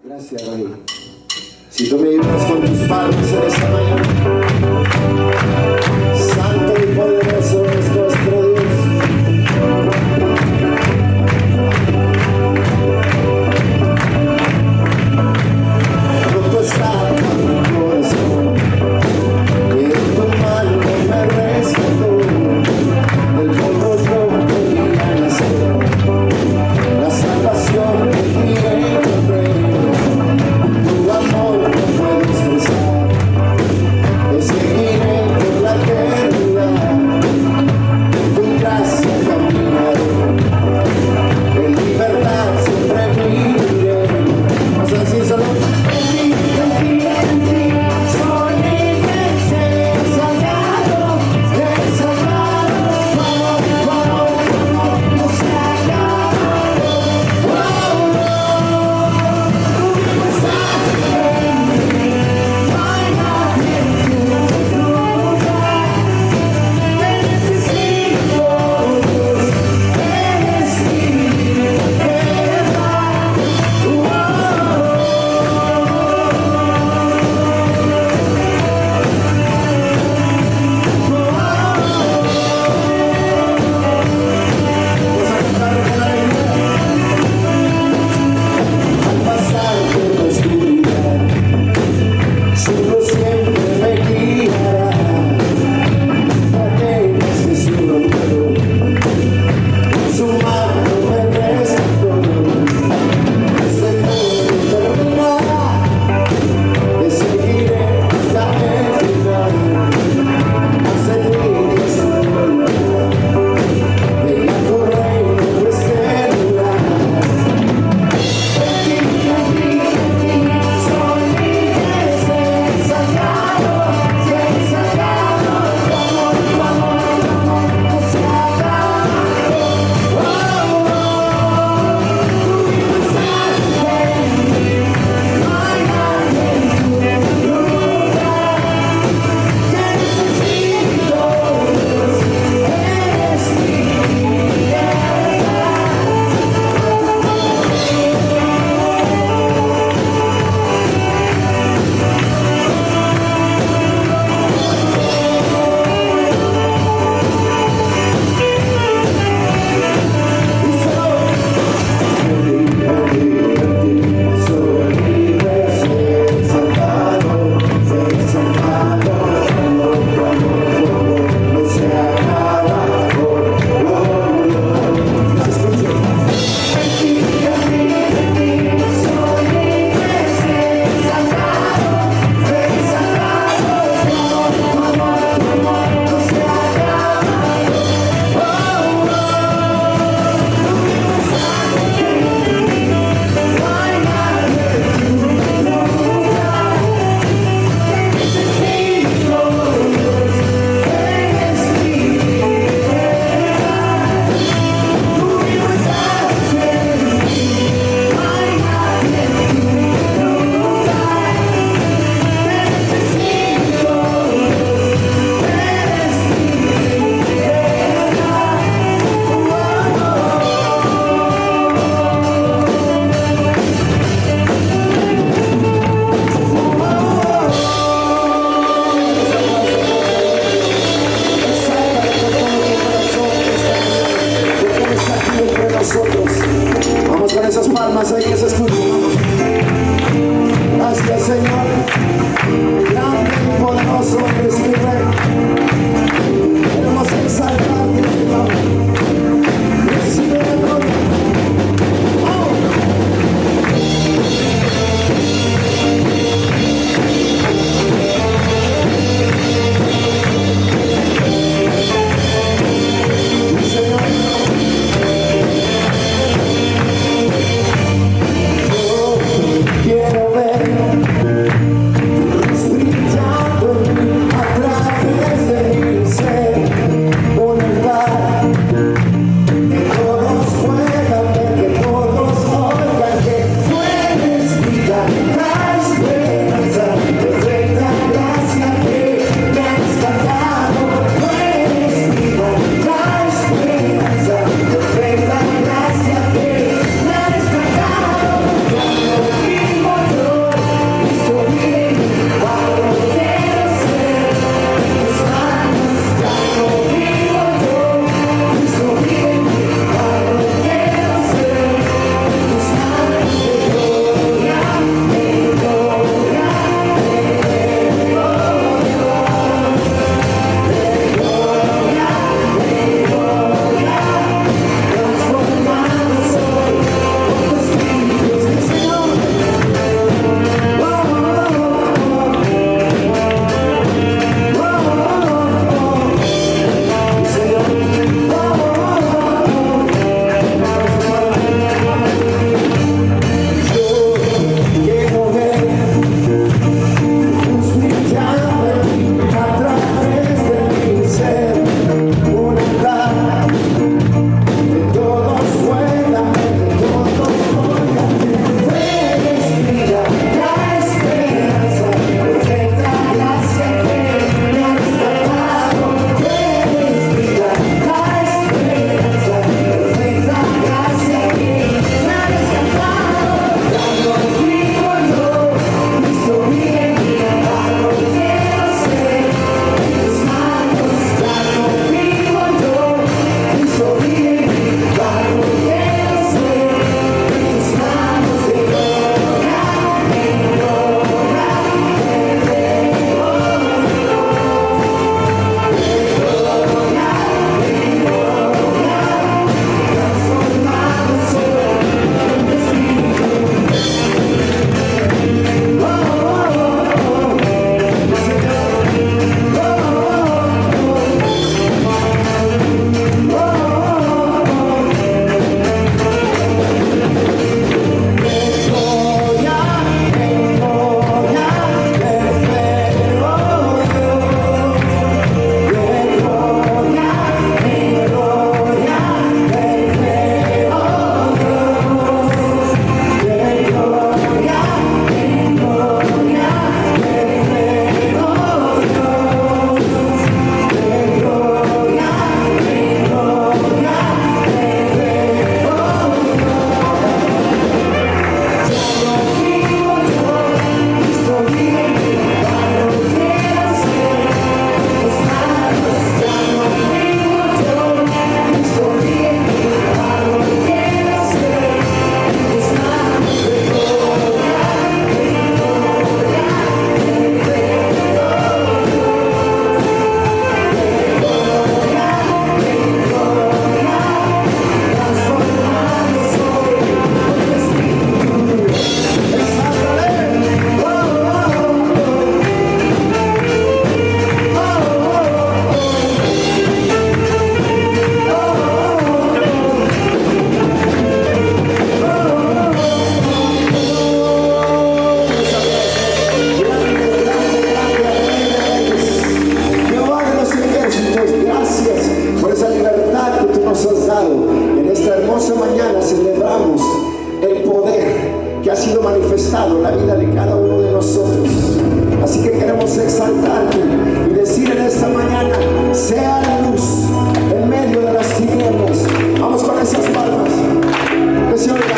Gracias, Rey. Si tú me ayudas con tus padres en esta mañana, santo y poderoso es nuestro Dios. Roto está mi corazón, que en tu mano me rescató, del polvo yo podía nacer, la salvación que en ti encontré. Tu amor no puedo expresar, te seguiré por la eternidad. manifestado en la vida de cada uno de nosotros. Así que queremos exaltarte y decir en esta mañana: sea la luz en medio de las tinieblas. Vamos con esas palmas, que se oiga.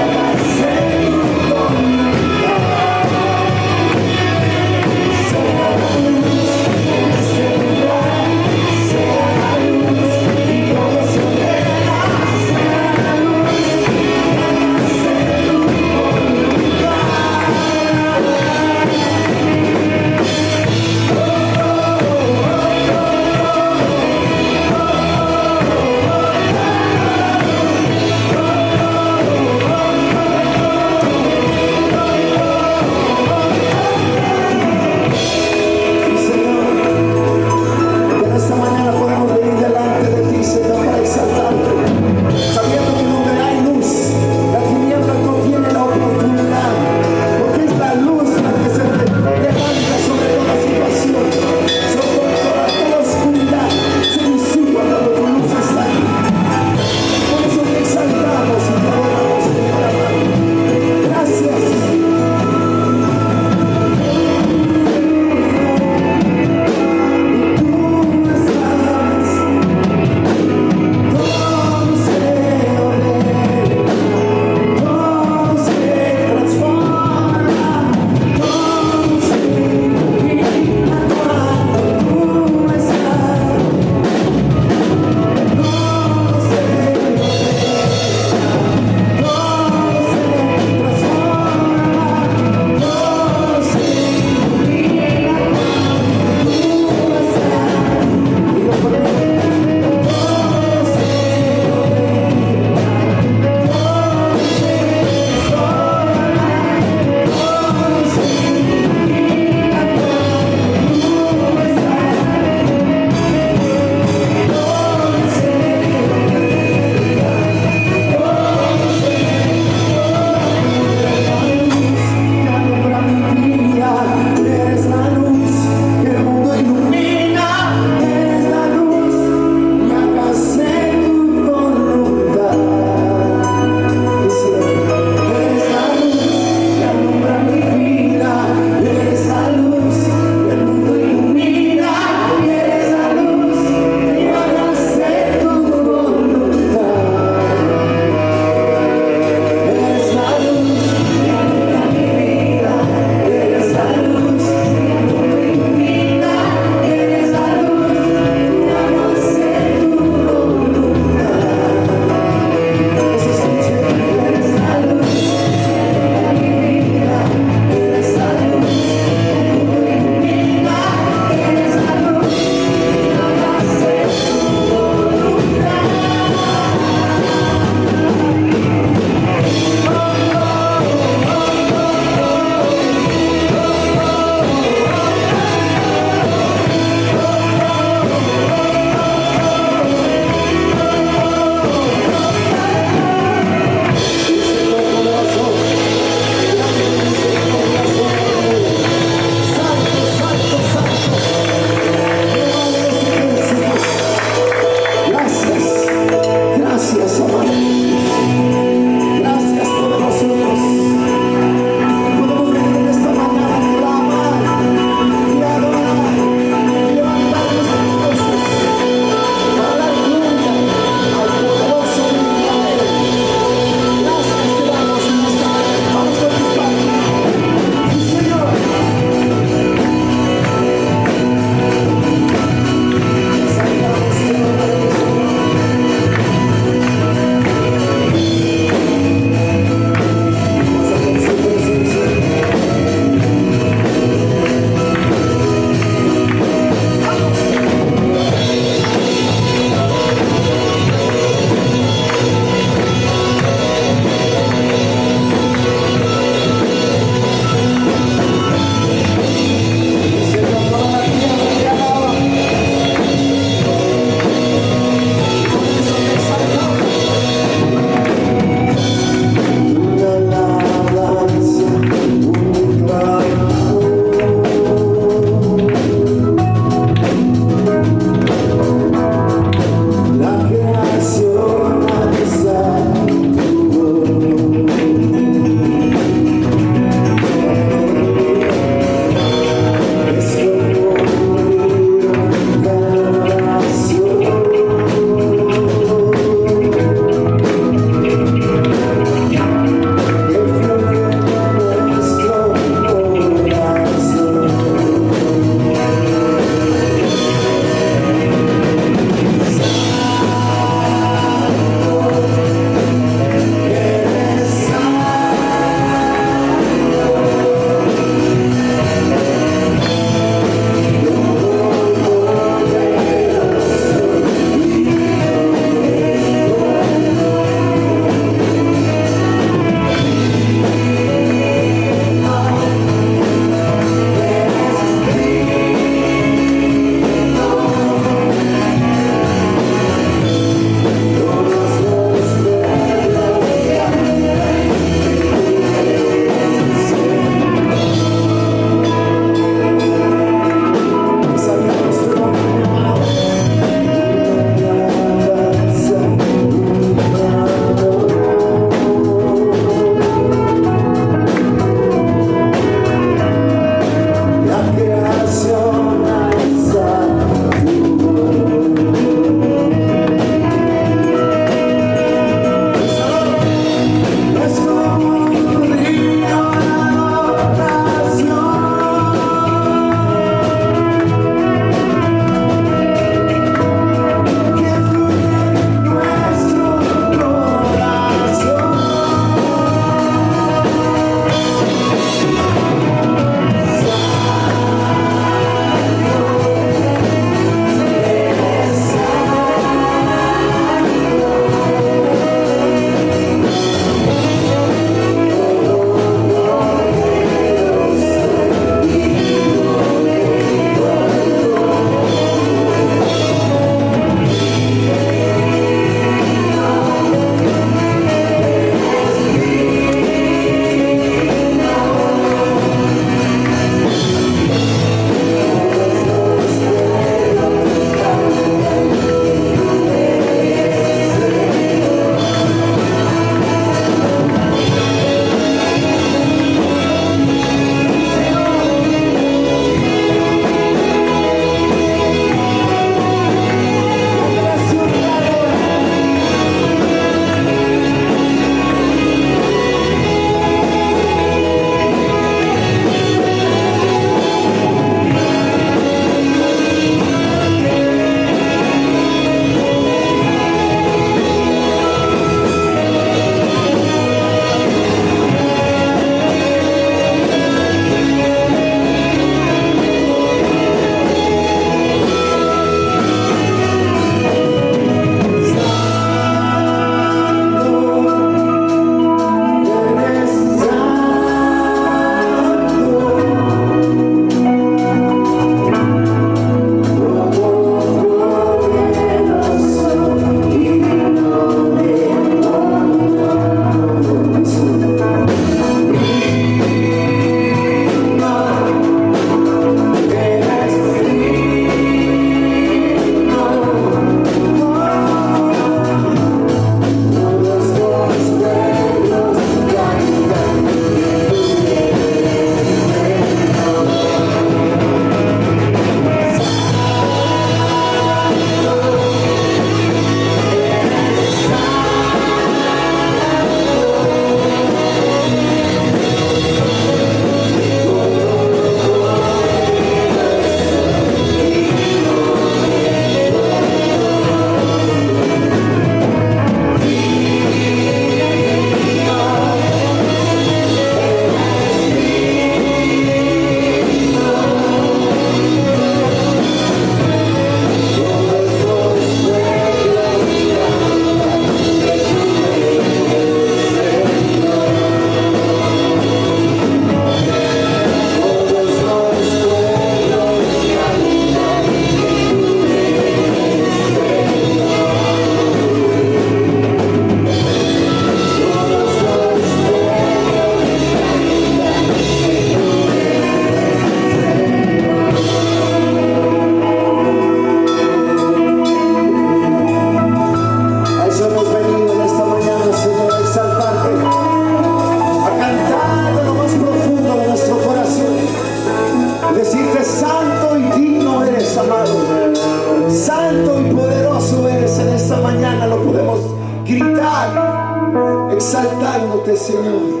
gritar exaltándote, Señor.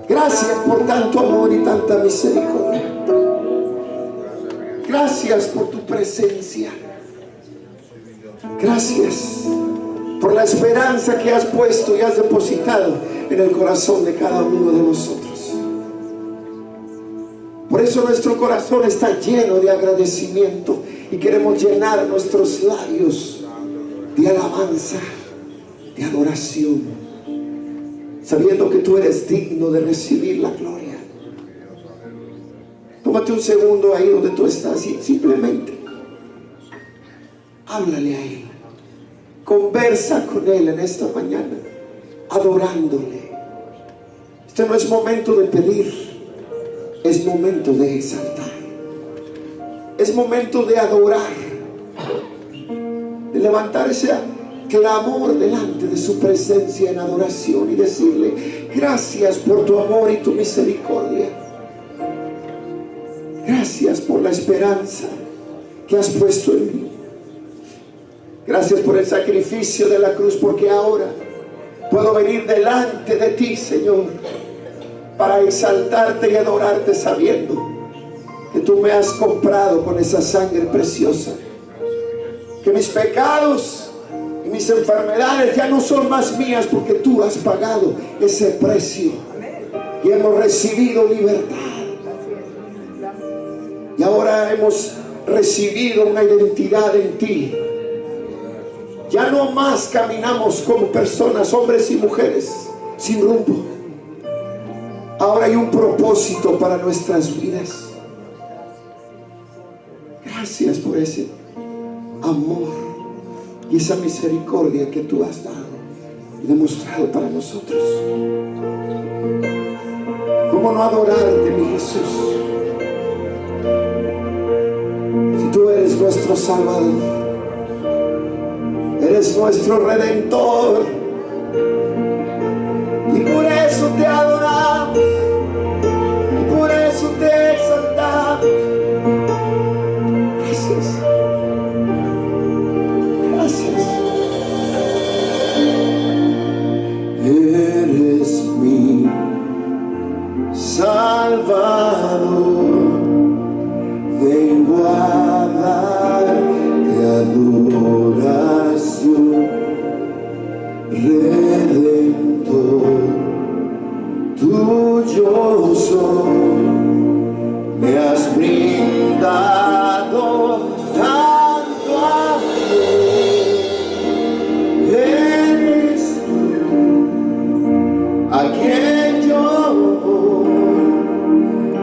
Gracias por tanto amor y tanta misericordia. Gracias por tu presencia. Gracias por la esperanza que has puesto y has depositado en el corazón de cada uno de nosotros. Por eso nuestro corazón está lleno de agradecimiento y queremos llenar nuestros labios de alabanza, de adoración, sabiendo que tú eres digno de recibir la gloria. Tómate un segundo ahí donde tú estás y simplemente háblale a Él. Conversa con Él en esta mañana, adorándole. Este no es momento de pedir, es momento de exaltar. Es momento de adorar, de levantar ese clamor delante de su presencia en adoración y decirle: gracias por tu amor y tu misericordia. Gracias por la esperanza que has puesto en mí. Gracias por el sacrificio de la cruz, porque ahora puedo venir delante de ti, Señor, para exaltarte y adorarte, sabiendo que tú me has comprado con esa sangre preciosa, que mis pecados y mis enfermedades ya no son más mías, porque tú has pagado ese precio y hemos recibido libertad. Y ahora hemos recibido una identidad en ti. Ya no más caminamos como personas, hombres y mujeres, sin rumbo. Ahora hay un propósito para nuestras vidas. Gracias por ese amor y esa misericordia que tú has dado y demostrado para nosotros. ¿Cómo no adorarte, mi Jesús? Si tú eres nuestro Salvador, eres nuestro Redentor, y por eso te adoramos, y por eso te exaltamos. Gracias. Gracias. Eres mi Salvador, vengo a darte adoración. Redentor, tuyo soy, me has brindado tanto amor. Eres tú a quien yo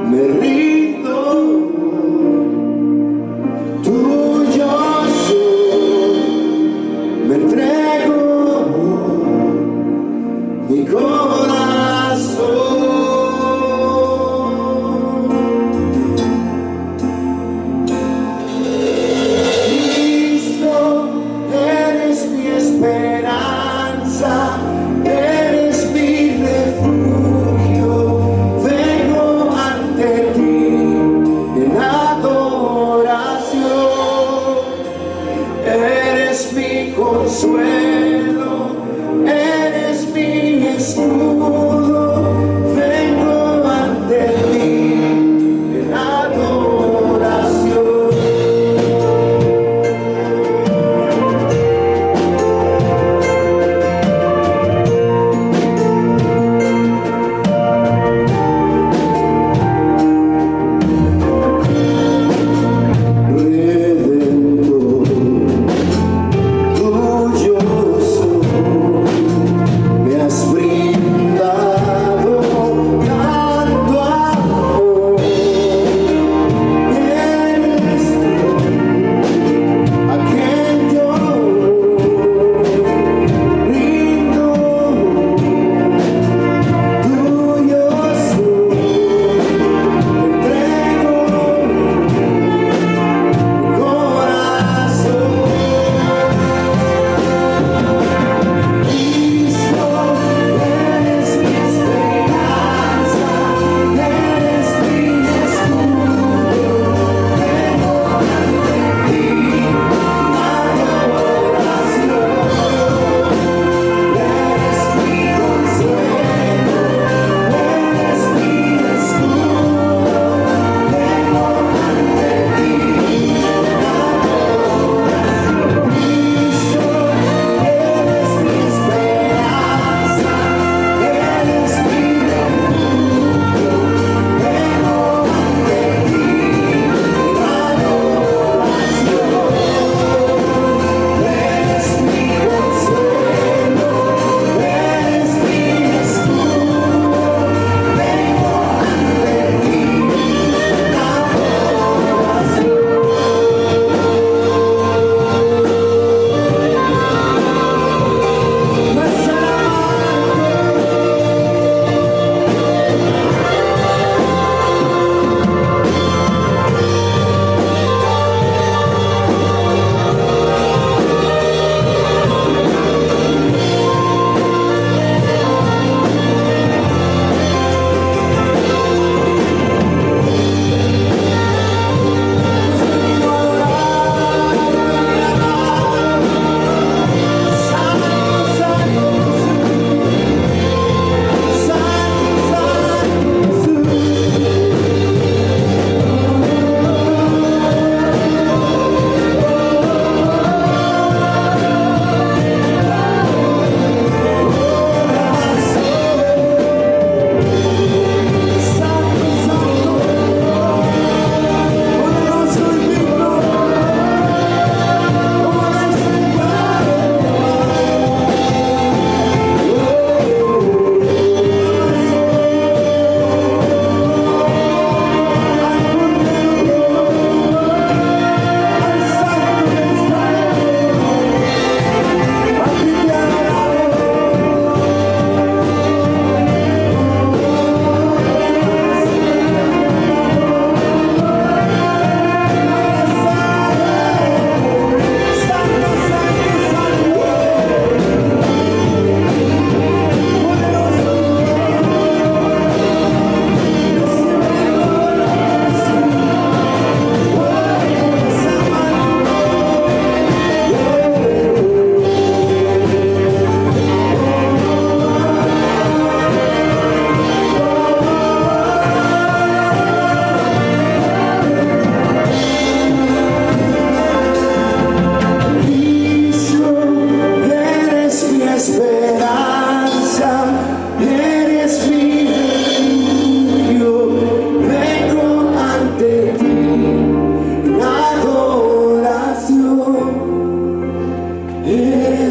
me rindo. Tuyo soy, me entrego mi corazón. Cristo, eres mi esperanza, eres mi refugio. Vengo ante ti en adoración. Eres mi consuelo, eres mi escudo.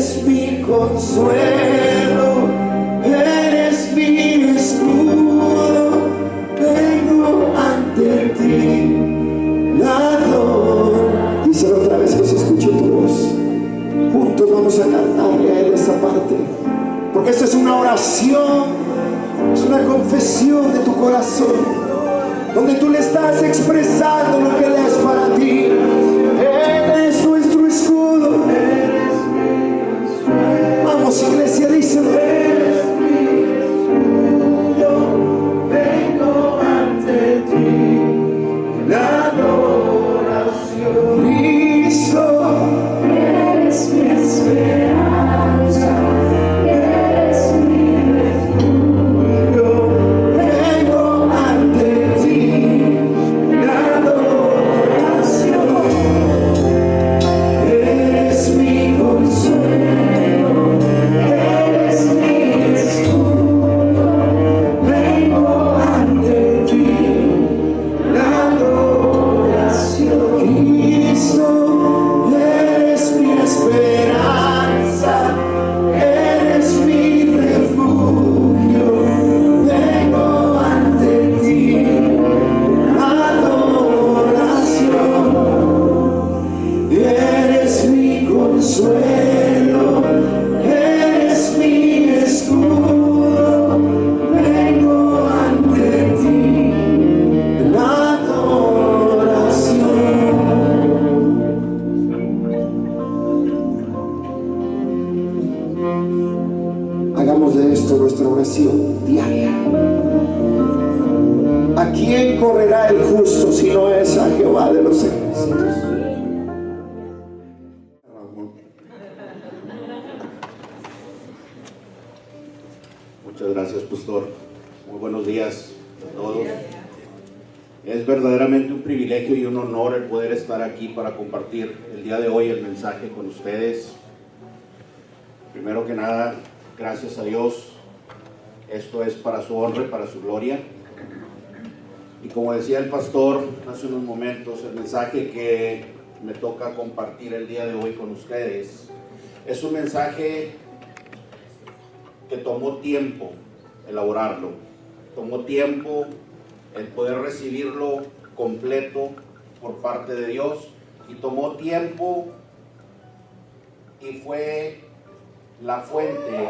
eres mi consuelo, eres mi escudo, vengo ante ti, la adoro. Díselo otra vez que se escuche tu voz. Juntos vamos a cantarle a Él esta parte, porque esta es una oración, es una confesión de tu corazón, donde tú le estás expresando lo que Él es para ti. Él es nuestro escudo. Vamos, iglesia, díselo. Eres mi escudo, vengo ante ti, la adoración. Cristo, eres mi esperanza, eres mi refugio, vengo ante ti, la adoración. Eres mi consuelo, eres mi escudo, vengo ante ti, la adoración. Cristo, eres mi esperanza, eres mi refugio, vengo ante ti, la adoración. Eres mi consuelo, eres mi escudo, vengo ante ti, la adoración. Hagamos de esto nuestra oración diaria. ¿A quién correrá el justo si no es a Jehová de los ejércitos? Muchas gracias, pastor. Muy buenos días a todos. Es verdaderamente un privilegio y un honor el poder estar aquí para compartir el día de hoy el mensaje con ustedes. Primero que nada, gracias a Dios. Esto es para su honra y para su gloria. Y como decía el pastor hace unos momentos, el mensaje que me toca compartir el día de hoy con ustedes es un mensaje que tomó tiempo elaborarlo, tomó tiempo el poder recibirlo completo por parte de Dios, y tomó tiempo y fue la fuente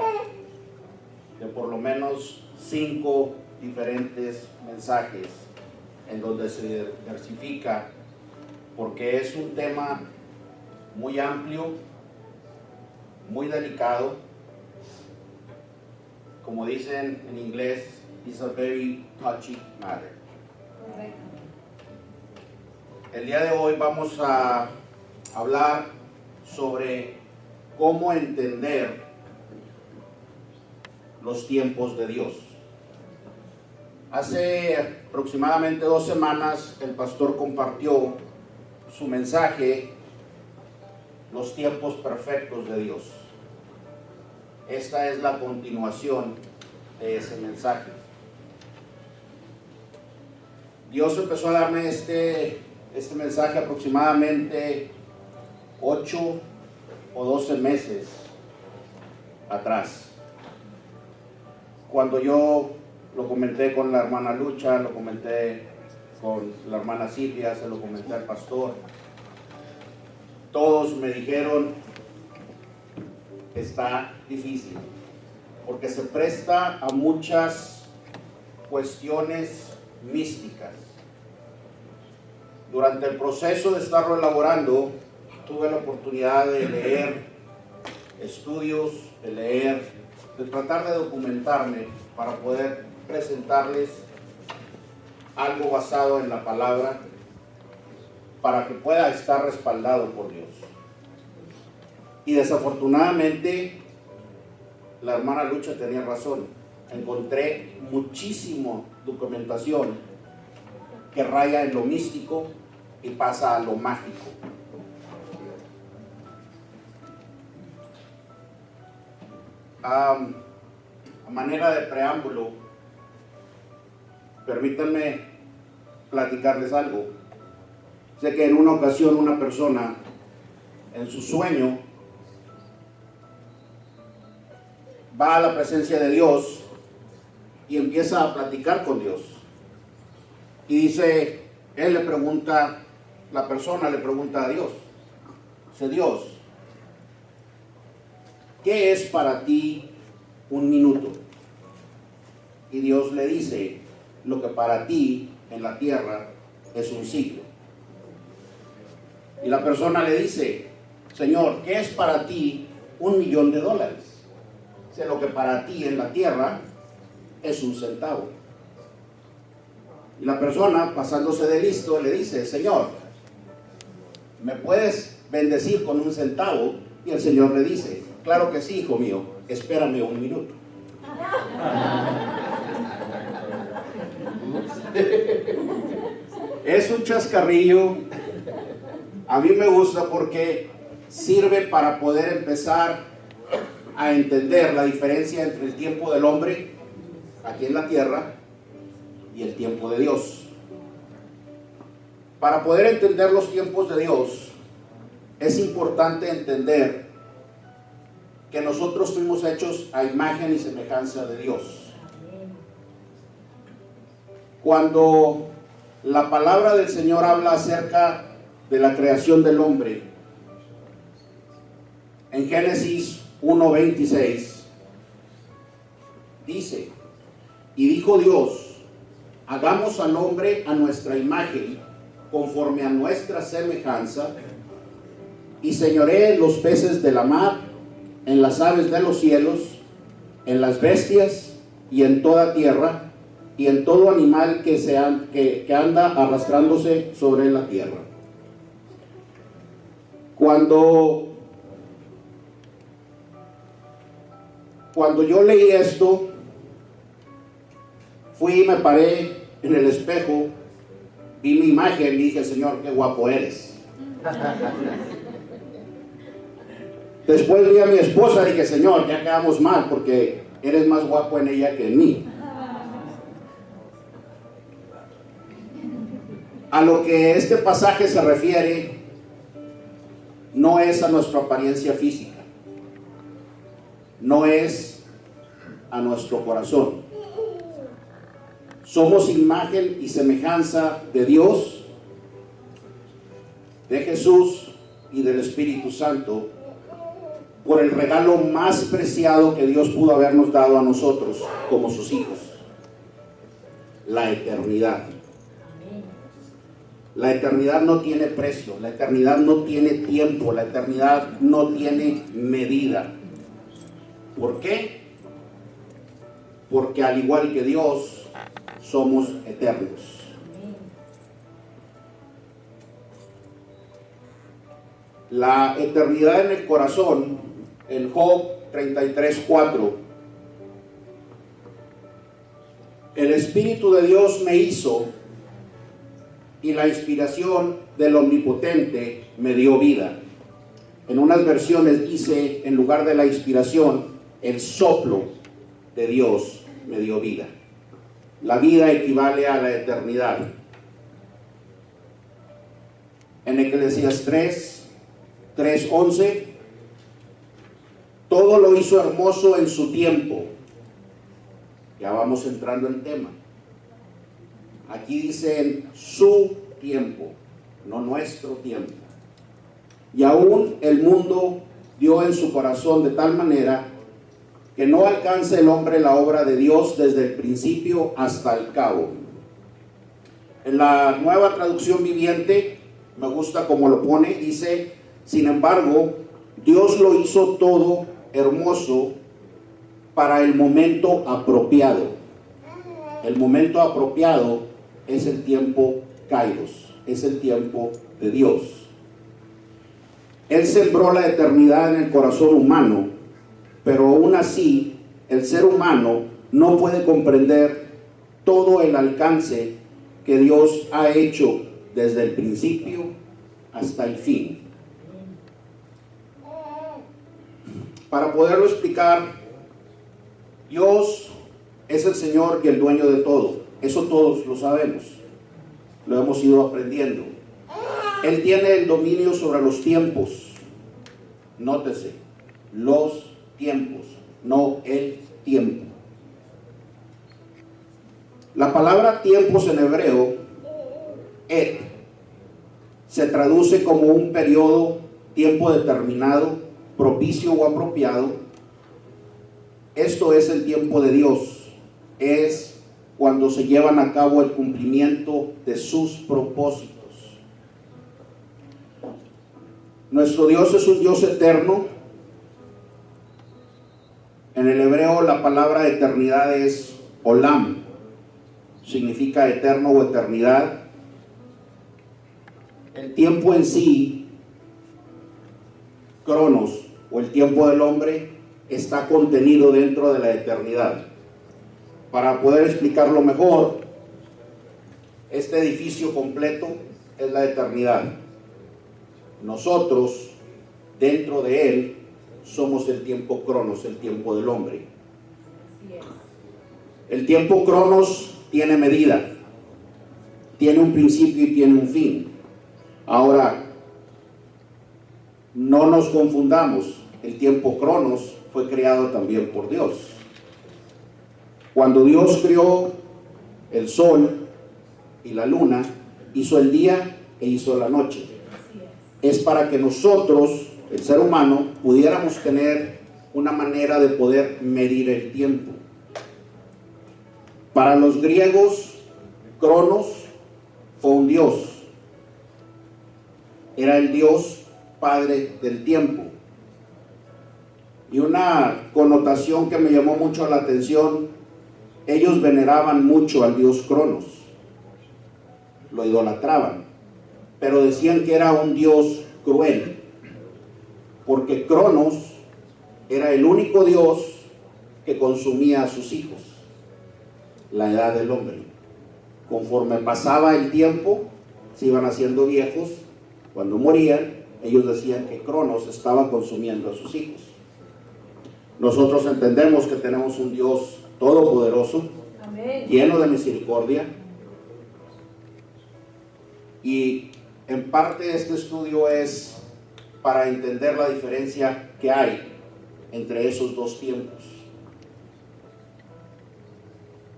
de por lo menos 5 diferentes mensajes en donde se diversifica, porque es un tema muy amplio, muy delicado. Como dicen en inglés, it's a very touchy matter. El día de hoy vamos a hablar sobre cómo entender los tiempos de Dios. Hace aproximadamente 2 semanas el pastor compartió su mensaje, los tiempos perfectos de Dios. Esta es la continuación de ese mensaje. Dios empezó a darme este mensaje aproximadamente 8 o 12 meses atrás. Cuando yo lo comenté con la hermana Lucha, lo comenté con la hermana Silvia, se lo comenté al pastor, todos me dijeron: está difícil, porque se presta a muchas cuestiones místicas. Durante el proceso de estarlo elaborando, tuve la oportunidad de leer estudios, de tratar de documentarme para poder presentarles algo basado en la palabra, para que pueda estar respaldado por Dios. Y desafortunadamente la hermana Lucha tenía razón. Encontré muchísima documentación que raya en lo místico y pasa a lo mágico. A manera de preámbulo, permítanme platicarles algo. Sé que en una ocasión una persona en su sueño va a la presencia de Dios y empieza a platicar con Dios. Y dice, él le pregunta, la persona le pregunta a Dios, dice: Dios, ¿qué es para ti un minuto? Y Dios le dice, lo que para ti en la tierra es un siglo. Y la persona le dice, Señor, ¿qué es para ti $1.000.000? Dice, lo que para ti en la tierra es un centavo. Y la persona, pasándose de listo, le dice, Señor, ¿me puedes bendecir con un centavo? Y el Señor le dice, claro que sí, hijo mío, espérame un minuto. Es un chascarrillo. A mí me gusta porque sirve para poder empezar a entender la diferencia entre el tiempo del hombre aquí en la tierra y el tiempo de Dios. Para poder entender los tiempos de Dios, es importante entender que nosotros fuimos hechos a imagen y semejanza de Dios. Cuando la palabra del Señor habla acerca de la creación del hombre, en Génesis 1:26, dice, y dijo Dios, hagamos al hombre a nuestra imagen, conforme a nuestra semejanza, y señoree en los peces de la mar, en las aves de los cielos, en las bestias y en toda tierra, y en todo animal que anda arrastrándose sobre la tierra. Cuando yo leí esto, fui y me paré en el espejo, vi mi imagen y dije, Señor, qué guapo eres. Después vi a mi esposa y dije, Señor, ya quedamos mal porque eres más guapo en ella que en mí. A lo que este pasaje se refiere no es a nuestra apariencia física, no es a nuestro corazón. Somos imagen y semejanza de Dios, de Jesús y del Espíritu Santo, por el regalo más preciado que Dios pudo habernos dado a nosotros como sus hijos: la eternidad. La eternidad no tiene precio, la eternidad no tiene tiempo, la eternidad no tiene medida. ¿Por qué? Porque al igual que Dios, somos eternos. La eternidad en el corazón, en Job 33:4, el Espíritu de Dios me hizo y la inspiración del Omnipotente me dio vida. En unas versiones dice, en lugar de la inspiración, el soplo de Dios me dio vida. La vida equivale a la eternidad. En Eclesiastés 3:11, todo lo hizo hermoso en su tiempo. Ya vamos entrando en tema. Aquí dice en su tiempo, no nuestro tiempo. Y aún el mundo dio en su corazón de tal manera que no alcance el hombre la obra de Dios desde el principio hasta el cabo. En la Nueva Traducción Viviente, me gusta como lo pone, dice, sin embargo, Dios lo hizo todo hermoso para el momento apropiado. El momento apropiado es el tiempo Kairos, es el tiempo de Dios. Él sembró la eternidad en el corazón humano, pero aún así el ser humano no puede comprender todo el alcance que Dios ha hecho desde el principio hasta el fin. Para poderlo explicar, Dios es el Señor y el dueño de todo. Eso todos lo sabemos, lo hemos ido aprendiendo. Él tiene el dominio sobre los tiempos. Nótese, los tiempos, no el palabra tiempos en hebreo, et, se traduce como un periodo, tiempo determinado, propicio o apropiado. Esto es el tiempo de Dios, es cuando se llevan a cabo el cumplimiento de sus propósitos. Nuestro Dios es un Dios eterno. En el hebreo la palabra eternidad es olam, significa eterno o eternidad. El tiempo en sí, cronos, o el tiempo del hombre, está contenido dentro de la eternidad. Para poder explicarlo mejor, este edificio completo es la eternidad. Nosotros, dentro de él, somos el tiempo cronos, el tiempo del hombre. El tiempo cronos tiene medida, tiene un principio y tiene un fin. Ahora, no nos confundamos, el tiempo cronos fue creado también por Dios. Cuando Dios creó el sol y la luna, hizo el día e hizo la noche. Es para que nosotros, el ser humano, pudiéramos tener una manera de poder medir el tiempo. Para los griegos, Cronos fue un dios. Era el dios padre del tiempo. Y una connotación que me llamó mucho la atención, ellos veneraban mucho al dios Cronos, lo idolatraban, pero decían que era un dios cruel, porque Cronos era el único dios que consumía a sus hijos, la edad del hombre. Conforme pasaba el tiempo, se iban haciendo viejos. Cuando morían, ellos decían que Cronos estaba consumiendo a sus hijos. Nosotros entendemos que tenemos un Dios todopoderoso, amén, lleno de misericordia, y en parte este estudio es para entender la diferencia que hay entre esos dos tiempos.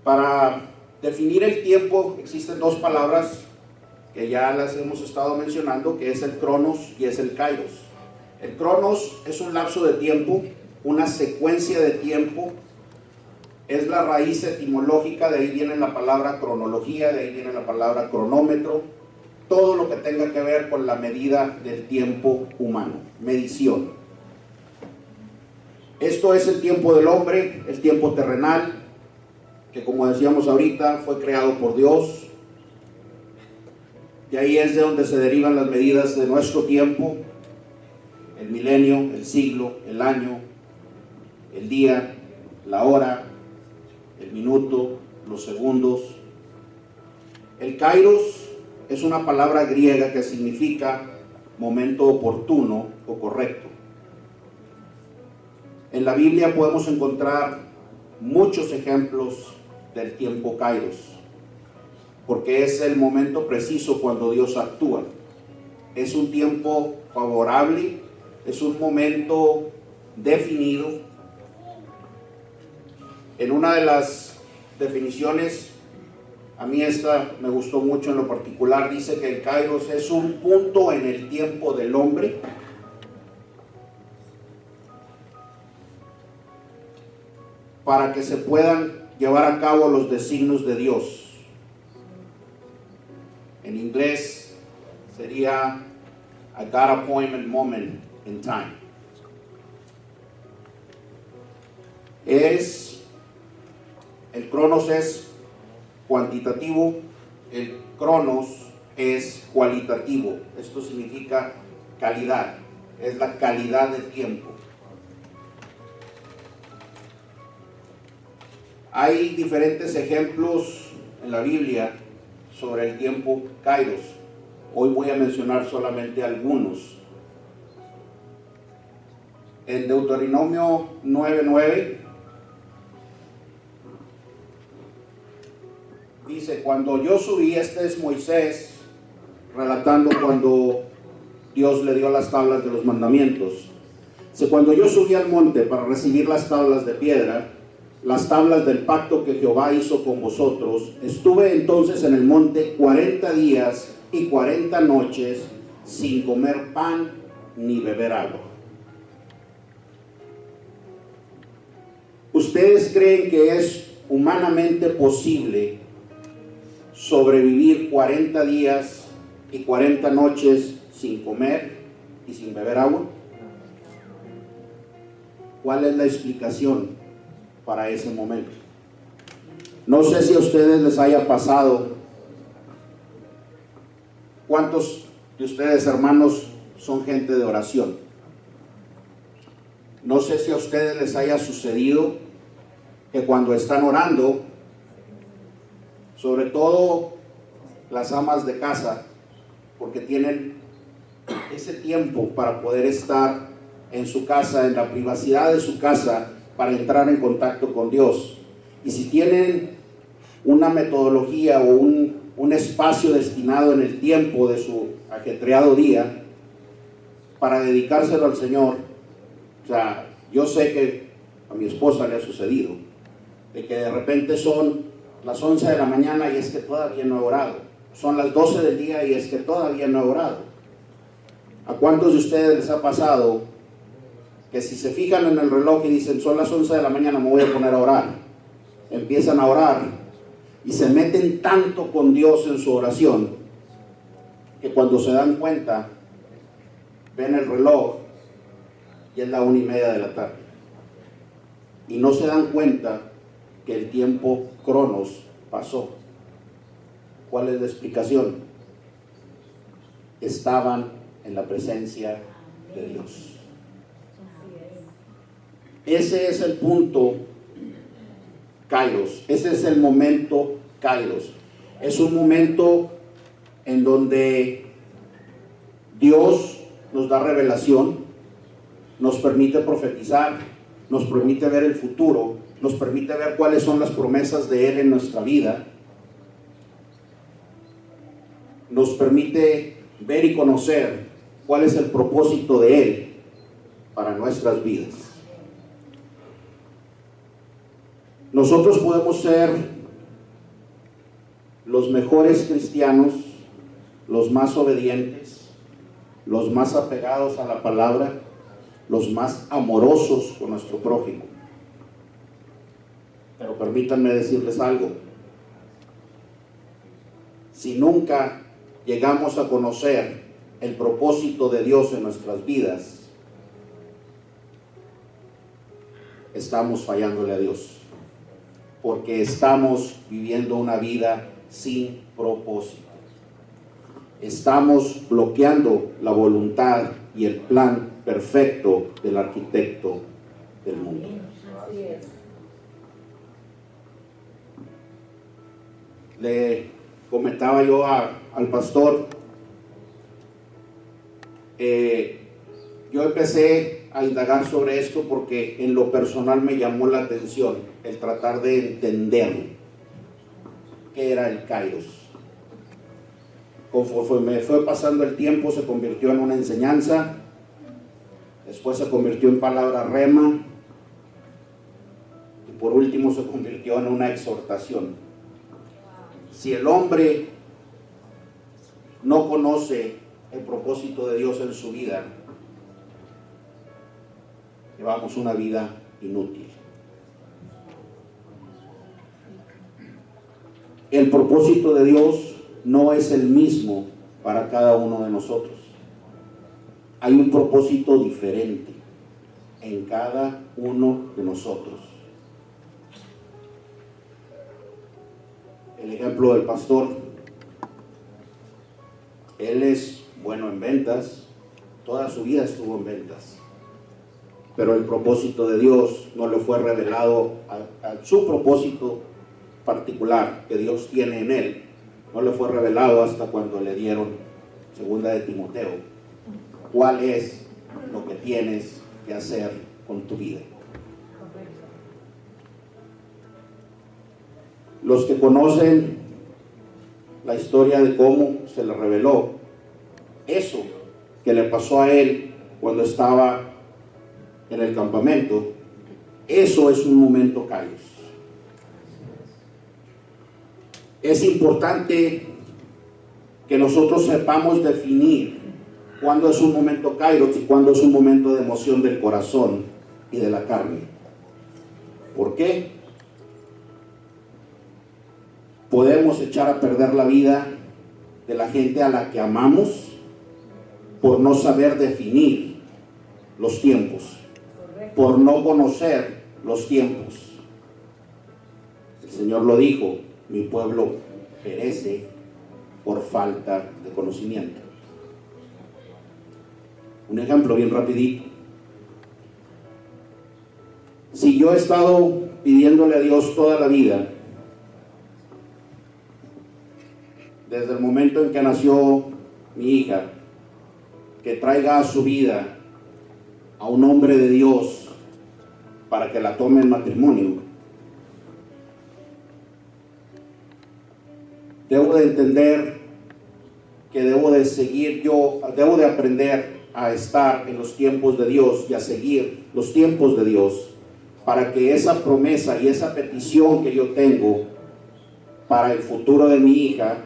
Para definir el tiempo existen dos palabras que ya las hemos estado mencionando, que es el cronos y es el kairos. El cronos es un lapso de tiempo, una secuencia de tiempo, es la raíz etimológica, de ahí viene la palabra cronología, de ahí viene la palabra cronómetro, todo lo que tenga que ver con la medida del tiempo humano, medición. Esto es el tiempo del hombre, el tiempo terrenal, que como decíamos ahorita, fue creado por Dios. Y ahí es de donde se derivan las medidas de nuestro tiempo, el milenio, el siglo, el año, el día, la hora, el minuto, los segundos. El kairos es una palabra griega que significa momento oportuno o correcto. En la Biblia podemos encontrar muchos ejemplos del tiempo kairos, porque es el momento preciso cuando Dios actúa. Es un tiempo favorable, es un momento definido. En una de las definiciones, a mí esta me gustó mucho en lo particular, dice que el kairos es un punto en el tiempo del hombre para que se puedan llevar a cabo los designios de Dios. En inglés sería a God appointment moment in time. El cronos es cuantitativo, el cronos es cualitativo. Esto significa calidad, es la calidad del tiempo. Hay diferentes ejemplos en la Biblia sobre el tiempo kairos. Hoy voy a mencionar solamente algunos. En Deuteronomio 9:9 dice: cuando yo subí, este es Moisés relatando cuando Dios le dio las tablas de los mandamientos. Dice: cuando yo subí al monte para recibir las tablas de piedra, las tablas del pacto que Jehová hizo con vosotros, estuve entonces en el monte 40 días y 40 noches sin comer pan ni beber agua. ¿Ustedes creen que es humanamente posible sobrevivir 40 días y 40 noches sin comer y sin beber agua? ¿Cuál es la explicación para ese momento? No sé si a ustedes les haya pasado. ¿Cuántos de ustedes, hermanos, son gente de oración? No sé si a ustedes les haya sucedido que cuando están orando, sobre todo las amas de casa, porque tienen ese tiempo para poder estar en su casa, en la privacidad de su casa, para entrar en contacto con Dios. Y si tienen una metodología o un espacio destinado en el tiempo de su ajetreado día para dedicárselo al Señor, o sea, yo sé que a mi esposa le ha sucedido, de que de repente son las 11 de la mañana y es que todavía no he orado, son las 12 del día y es que todavía no he orado. ¿A cuántos de ustedes les ha pasado que si se fijan en el reloj y dicen son las 11 de la mañana, me voy a poner a orar? Empiezan a orar y se meten tanto con Dios en su oración que cuando se dan cuenta ven el reloj y es la 1:30 de la tarde y no se dan cuenta que el tiempo cronos pasó. ¿Cuál es la explicación? Estaban en la presencia de Dios. Ese es el punto Kairos, ese es el momento Kairos. Es un momento en donde Dios nos da revelación, nos permite profetizar, nos permite ver el futuro, nos permite ver cuáles son las promesas de Él en nuestra vida, nos permite ver y conocer cuál es el propósito de Él para nuestras vidas. Nosotros podemos ser los mejores cristianos, los más obedientes, los más apegados a la palabra, los más amorosos con nuestro prójimo. Pero permítanme decirles algo. Si nunca llegamos a conocer el propósito de Dios en nuestras vidas, estamos fallándole a Dios, porque estamos viviendo una vida sin propósito. Estamos bloqueando la voluntad y el plan perfecto del arquitecto del mundo. Así es. Le comentaba yo al pastor, yo empecé a indagar sobre esto porque en lo personal me llamó la atención el tratar de entender qué era el Kairos. Conforme me fue pasando el tiempo, se convirtió en una enseñanza, después se convirtió en palabra rema y por último se convirtió en una exhortación. Si el hombre no conoce el propósito de Dios en su vida, llevamos una vida inútil. El propósito de Dios no es el mismo para cada uno de nosotros. Hay un propósito diferente en cada uno de nosotros. El ejemplo del pastor, él es bueno en ventas, toda su vida estuvo en ventas, pero el propósito de Dios no le fue revelado a su propósito particular que Dios tiene en él, no le fue revelado hasta cuando le dieron 2 de Timoteo. ¿Cuál es lo que tienes que hacer con tu vida? Los que conocen la historia de cómo se le reveló eso que le pasó a él cuando estaba en el campamento, Eso es un momento kairos. Es importante que nosotros sepamos definir cuándo es un momento kairos y cuándo es un momento de emoción del corazón y de la carne. ¿Por qué? Podemos echar a perder la vida de la gente a la que amamos por no saber definir los tiempos, por no conocer los tiempos. El Señor lo dijo: mi pueblo perece por falta de conocimiento. Un ejemplo bien rapidito. Si yo he estado pidiéndole a Dios toda la vida, desde el momento en que nació mi hija, que traiga a su vida a un hombre de Dios para que la tome en matrimonio, debo de entender que debo de aprender a estar en los tiempos de Dios y a seguir los tiempos de Dios, para que esa promesa y esa petición que yo tengo para el futuro de mi hija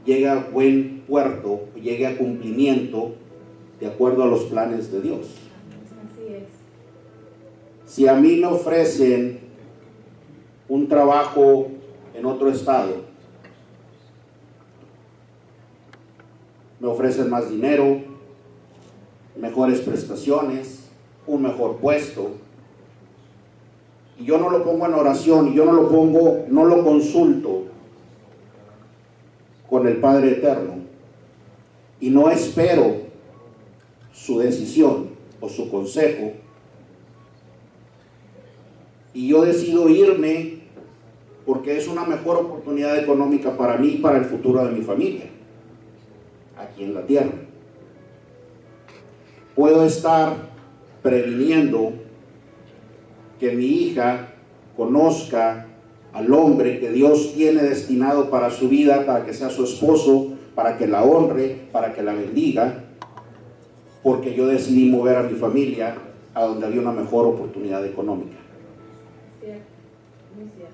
llegue a buen puerto, llegue a cumplimiento de acuerdo a los planes de Dios. Así es. Si a mí me ofrecen un trabajo en otro estado, me ofrecen más dinero, mejores prestaciones, un mejor puesto, y yo no lo pongo en oración, y yo no lo consulto con el Padre Eterno, y no espero su decisión o su consejo, y yo decido irme porque es una mejor oportunidad económica para mí y para el futuro de mi familia aquí en la tierra. Puedo estar previniendo que mi hija conozca al hombre que Dios tiene destinado para su vida, para que sea su esposo, para que la honre, para que la bendiga, porque yo decidí mover a mi familia a donde había una mejor oportunidad económica. Cierto, muy cierto.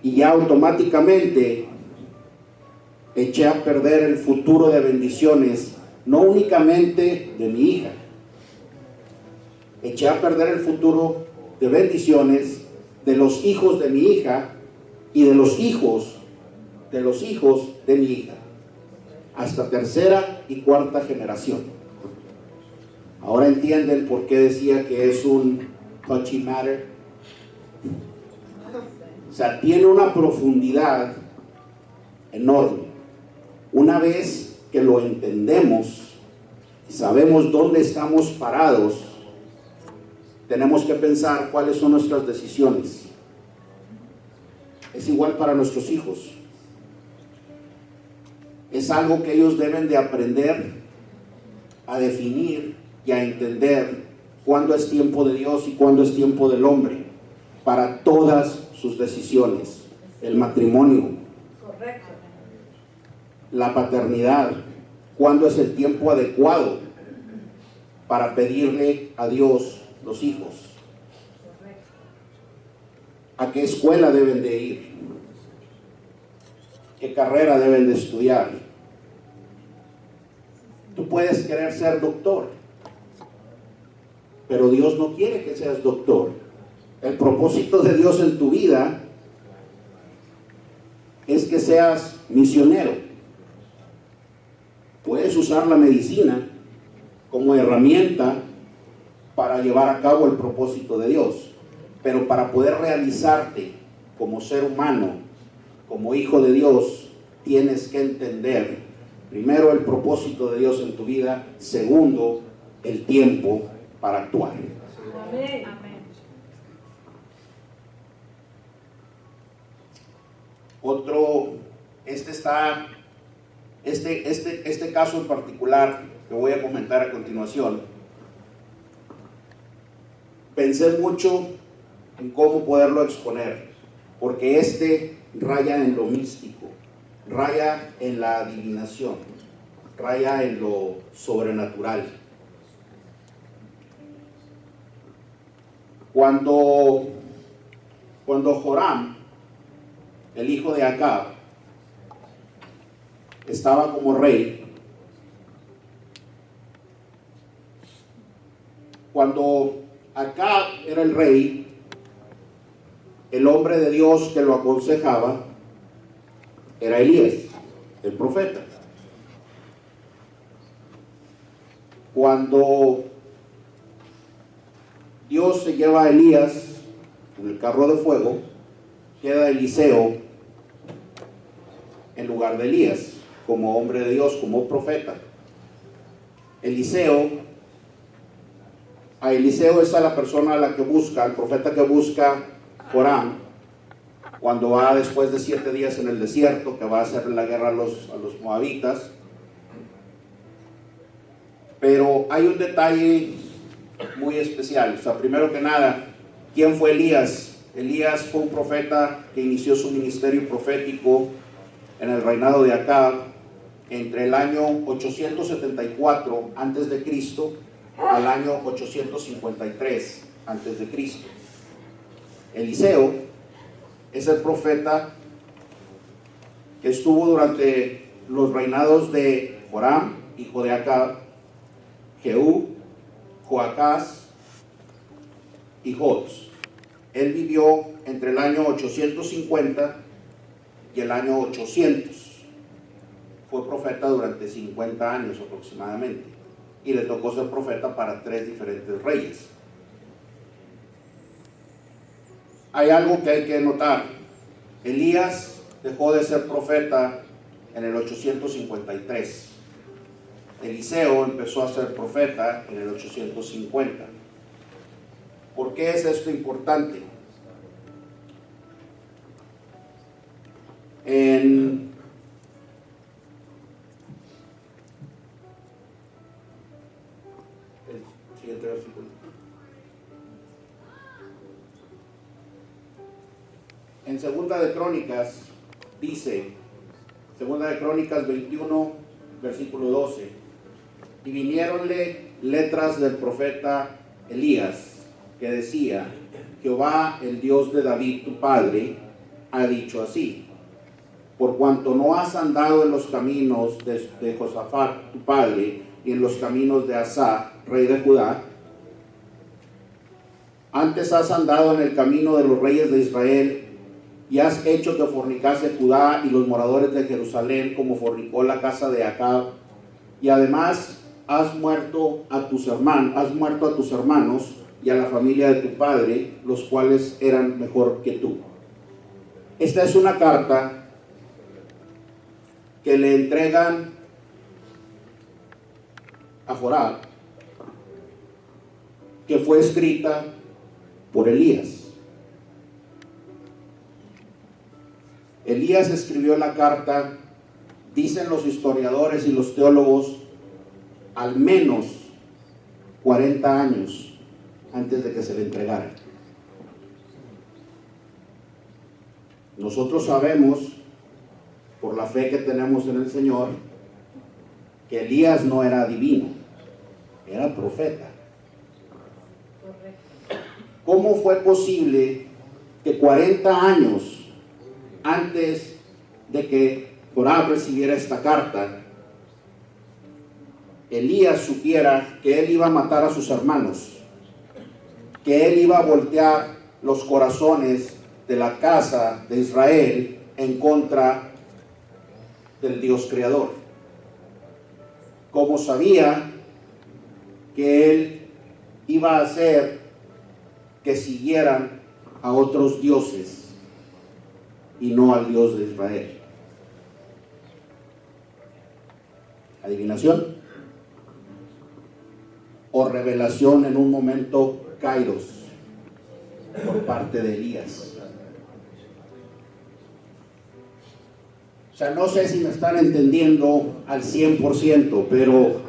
Y ya automáticamente eché a perder el futuro de bendiciones, no únicamente de mi hija, eché a perder el futuro de bendiciones de los hijos de mi hija y de los hijos de mi hija, hasta tercera y cuarta generación. Ahora entienden por qué decía que es un touchy matter. O sea, tiene una profundidad enorme. Una vez que lo entendemos y sabemos dónde estamos parados, tenemos que pensar cuáles son nuestras decisiones. Es igual para nuestros hijos. Es algo que ellos deben de aprender a definir y a entender cuándo es tiempo de Dios y cuándo es tiempo del hombre para todas sus decisiones. El matrimonio, Correcto. la paternidad, cuándo es el tiempo adecuado para pedirle a Dios los hijos, Correcto. a qué escuela deben de ir, qué carrera deben de estudiar. Tú puedes querer ser doctor, pero Dios no quiere que seas doctor. El propósito de Dios en tu vida es que seas misionero. Puedes usar la medicina como herramienta para llevar a cabo el propósito de Dios, pero para poder realizarte como ser humano, como hijo de Dios, tienes que entender primero el propósito de Dios en tu vida, segundo, el tiempo para actuar. Amén. Amén. Este caso en particular que voy a comentar a continuación, pensé mucho en cómo poderlo exponer, porque raya en lo místico, raya en la adivinación, raya en lo sobrenatural. Cuando Joram, el hijo de Acab, estaba como rey, cuando Acab era el rey, el hombre de Dios que lo aconsejaba era Elías, el profeta. Cuando Dios se lleva a Elías en el carro de fuego, queda Eliseo en lugar de Elías, como hombre de Dios, como profeta. A Eliseo es a la persona a la que busca, al profeta que busca Joram, cuando va después de 7 días en el desierto, que va a hacer la guerra a los moabitas. Pero hay un detalle muy especial. O sea, primero que nada, ¿quién fue Elías? Elías fue un profeta que inició su ministerio profético en el reinado de Acab entre el año 874 antes de Cristo al año 853 antes de Cristo. Eliseo es el profeta que estuvo durante los reinados de Joram, hijo de Acab, Jehú, Joacás y Joz. Él vivió entre el año 850 y el año 800. Fue profeta durante 50 años aproximadamente, y le tocó ser profeta para 3 diferentes reyes. Hay algo que hay que notar. Elías dejó de ser profeta en el 853. Eliseo empezó a ser profeta en el 850. ¿Por qué es esto importante? En el siguiente versículo. En Segunda de Crónicas dice, Segunda de Crónicas 21, versículo 12, y vinieronle letras del profeta Elías, que decía, Jehová, el Dios de David tu padre, ha dicho así, por cuanto no has andado en los caminos de Josafat tu padre, y en los caminos de Asa, rey de Judá, antes has andado en el camino de los reyes de Israel, y has hecho que fornicase Judá y los moradores de Jerusalén, como fornicó la casa de Acab, y además has muerto a tus hermanos y a la familia de tu padre, los cuales eran mejor que tú. Esta es una carta que le entregan a Joram, que fue escrita por Elías. Elías escribió la carta, dicen los historiadores y los teólogos, al menos 40 años antes de que se le entregara. Nosotros sabemos, por la fe que tenemos en el Señor, que Elías no era divino, era profeta. ¿Cómo fue posible que 40 años antes de que Joram recibiera esta carta, Elías supiera que él iba a matar a sus hermanos, que él iba a voltear los corazones de la casa de Israel en contra del Dios creador? Como sabía que él iba a hacer que siguieran a otros dioses y no al Dios de Israel. ¿Adivinación? O revelación en un momento kairos por parte de Elías. O sea, no sé si me están entendiendo al 100%, pero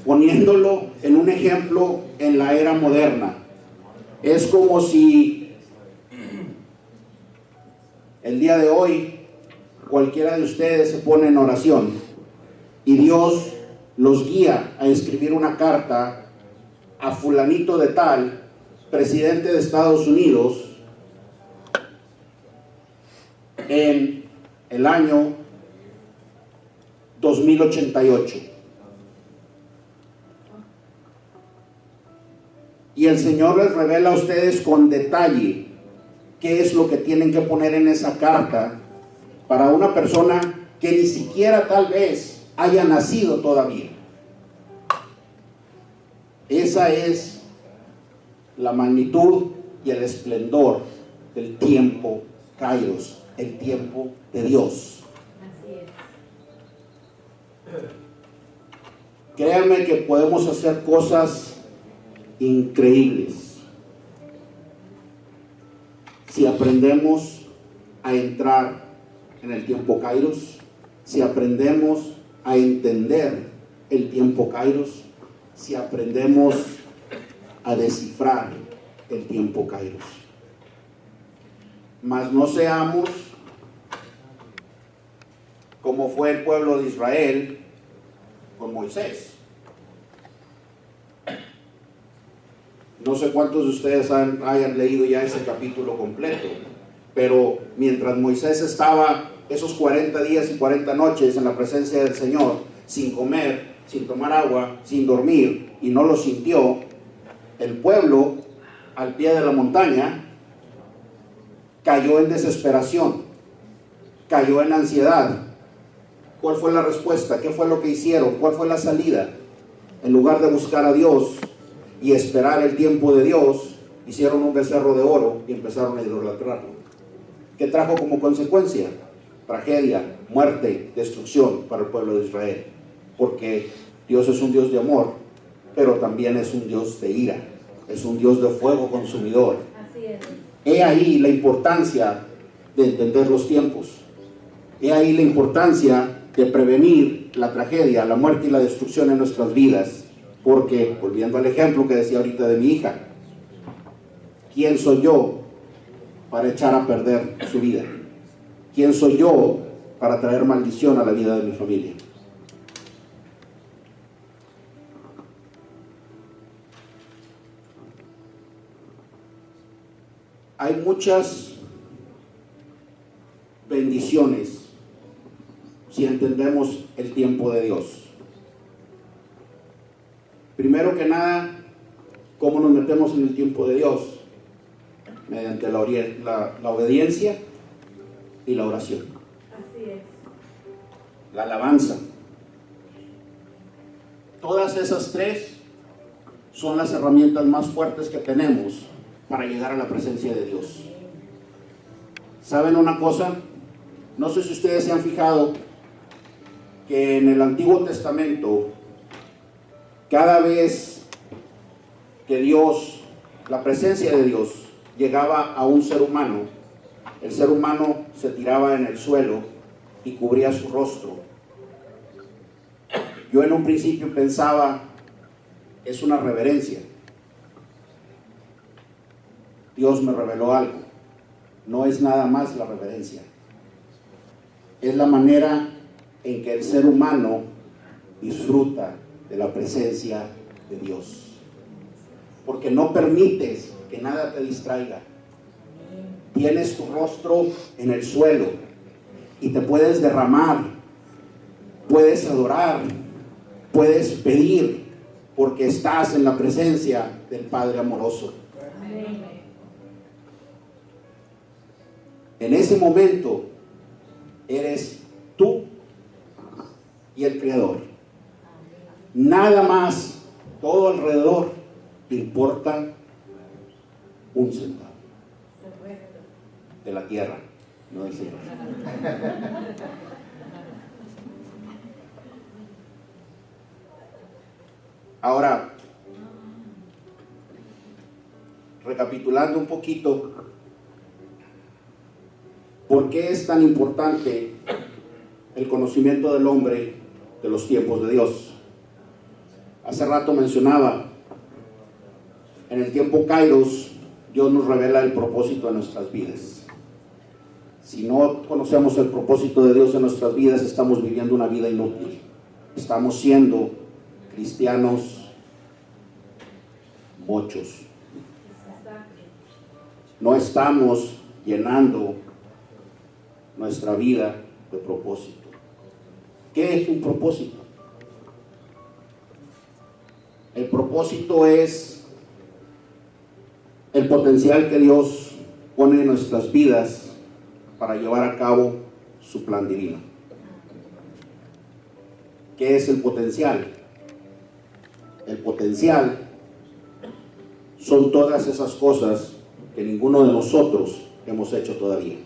poniéndolo en un ejemplo en la era moderna, es como si el día de hoy cualquiera de ustedes se pone en oración y Dios los guía a escribir una carta a fulanito de tal presidente de Estados Unidos en el año 2088. Y el Señor les revela a ustedes con detalle qué es lo que tienen que poner en esa carta para una persona que ni siquiera tal vez haya nacido todavía. Esa es la magnitud y el esplendor del tiempo Kairos, el tiempo de Dios. Así es. Créanme que podemos hacer cosas increíbles si aprendemos a entrar en el tiempo Kairos, si aprendemos a entender el tiempo Kairos, si aprendemos a descifrar el tiempo Kairos. Mas no seamos como fue el pueblo de Israel con Moisés. No sé cuántos de ustedes hayan leído ya ese capítulo completo, pero mientras Moisés estaba esos 40 días y 40 noches en la presencia del Señor, sin comer, sin tomar agua, sin dormir, y no lo sintió, el pueblo al pie de la montaña cayó en desesperación, cayó en ansiedad. ¿Cuál fue la respuesta? ¿Qué fue lo que hicieron? ¿Cuál fue la salida? En lugar de buscar a Dios y esperar el tiempo de Dios, hicieron un becerro de oro y empezaron a idolatrarlo. ¿Qué trajo como consecuencia? Tragedia, muerte, destrucción para el pueblo de Israel. Porque Dios es un Dios de amor, pero también es un Dios de ira, es un Dios de fuego consumidor. Así es. He ahí la importancia de entender los tiempos. He ahí la importancia de prevenir la tragedia, la muerte y la destrucción en nuestras vidas. Porque, volviendo al ejemplo que decía ahorita de mi hija, ¿quién soy yo para echar a perder su vida? ¿Quién soy yo para traer maldición a la vida de mi familia? Hay muchas bendiciones si entendemos el tiempo de Dios. Primero que nada, ¿cómo nos metemos en el tiempo de Dios? Mediante la obediencia y la oración. Así es. La alabanza. Todas esas tres son las herramientas más fuertes que tenemos para llegar a la presencia de Dios. ¿Saben una cosa? No sé si ustedes se han fijado que en el Antiguo Testamento, cada vez que Dios, la presencia de Dios, llegaba a un ser humano, el ser humano se tiraba en el suelo y cubría su rostro. Yo en un principio pensaba, es una reverencia. Dios me reveló algo. No es nada más la reverencia. Es la manera en que el ser humano disfruta de la presencia de Dios. Porque no permites que nada te distraiga. Tienes tu rostro en el suelo y te puedes derramar, puedes adorar, puedes pedir, porque estás en la presencia del Padre amoroso. En ese momento eres tú y el Creador. Nada más, todo alrededor te importa un centavo de la tierra, no del Señor. Ahora, recapitulando un poquito, ¿por qué es tan importante el conocimiento del hombre de los tiempos de Dios? Hace rato mencionaba, en el tiempo Kairos, Dios nos revela el propósito de nuestras vidas. Si no conocemos el propósito de Dios en nuestras vidas, estamos viviendo una vida inútil. Estamos siendo cristianos mochos. no estamos llenando nuestra vida de propósito. ¿Qué es un propósito? El propósito es el potencial que Dios pone en nuestras vidas para llevar a cabo su plan divino. ¿Qué es el potencial? El potencial son todas esas cosas que ninguno de nosotros hemos hecho todavía